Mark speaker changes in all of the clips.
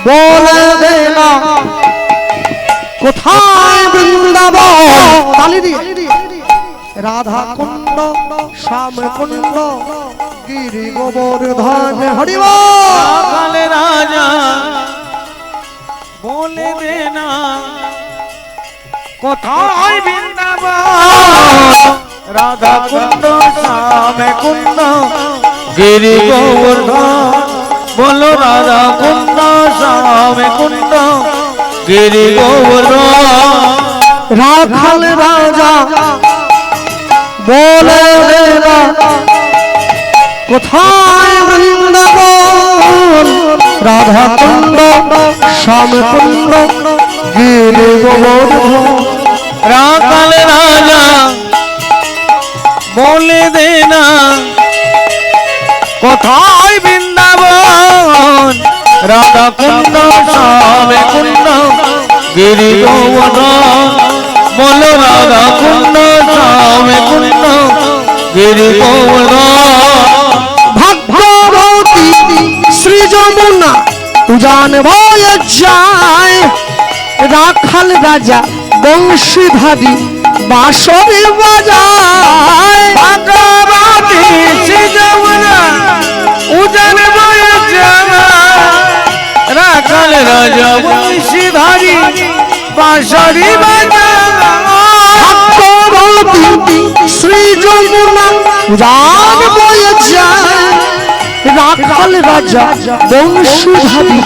Speaker 1: বলে দে না কোথায় বৃন্দাবন তালি দিয়ে রাধা কুণ্ড শ্যাম কুণ্ড গিরি গোবর্ধন হরি বল
Speaker 2: রাজা বলে দে না কোথায় বৃন্দাবন রাধা কুণ্ড শ্যাম কুণ্ড গিরি গোবর্ধন বলো রাধা কুণ্ড শ্যাম কুণ্ড গিরি গোবর্ধন
Speaker 1: রাখাল রাজা বলে দে না কোথায় বৃন্দাবন রাধা কুণ্ড শ্যাম কুণ্ড গিরি গোবর্ধন
Speaker 2: রাখাল রাজা বলে দে না কোথায় বৃন্দাবন রাধা কুণ্ড শ্যাম কুণ্ড গিরি গোবর্ধন বলো রাধা কুণ্ড শ্যাম কুণ্ড গিরি গোবর্ধন
Speaker 1: ভাগ্যবতী শ্রী যমুনা উজান বয়ে যায় রাখাল রাজা বংশীধারী বাঁশরি বাজায়
Speaker 2: ভাগ্যবতী শ্রী যমুনা উজান বয়ে যায় রাখাল রাজা বংশীধারী বাঁশরি বাজায়
Speaker 1: ভাগ্যবতী শ্রী যমুনা উজান বয়ে যায় রাখাল রাজা বংশীধারী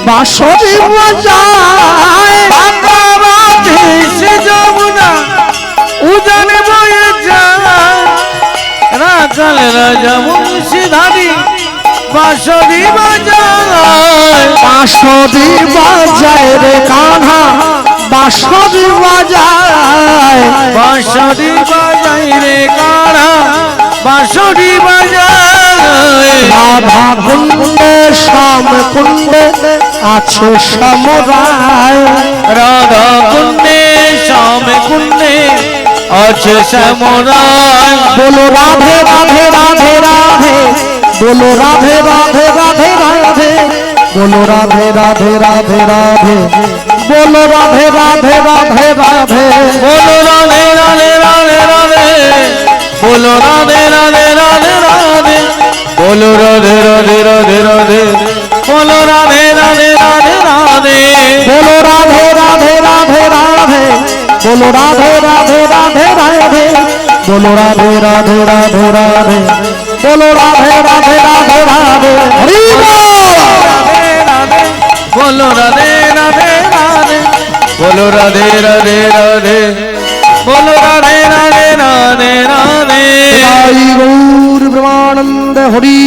Speaker 1: বাঁশরি বাজায়
Speaker 2: ভাগ্যবতী শ্রী যমুনা উজান বয়ে যায় রাখাল রাজা বংশীধারী বাঁশরি বাজায়
Speaker 1: বাঁশরি বাজায় রে কাन्हा বাঁশরি বাজায়
Speaker 2: বাঁশরি বাজায় রে কাन्हा বাঁশরি বাজায়
Speaker 1: রাধা কুণ্ডে শ্যাম কুণ্ডে আছে সমরায়
Speaker 2: রাধা কুণ্ডে শ্যাম কুণ্ডে আছে সমরায়
Speaker 1: বলো রাধে রাধে রাধে রাধে বলো রাধে রাধে রাধে রাধে বলো রাধে রাধে রাধে রাধে বলো রাধে রাধে রাধে রাধে
Speaker 2: বলো রাধে রাধে রাধে রাধে বলো রাধে রাধে রাধে রাধে বলো রাধে রাধে রাধে রাধে বলো রাধে রাধে রাধে রাধে
Speaker 1: বলো রাধে রাধে রাধে রাধে বলো রাধে রাধে রাধে রাধে বলো রাধে রাধে রাধে রাধে বলো রাধে রাধে রাধে রাধে হরি
Speaker 2: বলো রাধে রাধে রাধে বলো রাধে রাধে রাধে বলো রাধে রাধে রাধে রাধে
Speaker 1: গৌর ব্রহ্মানন্দ হরি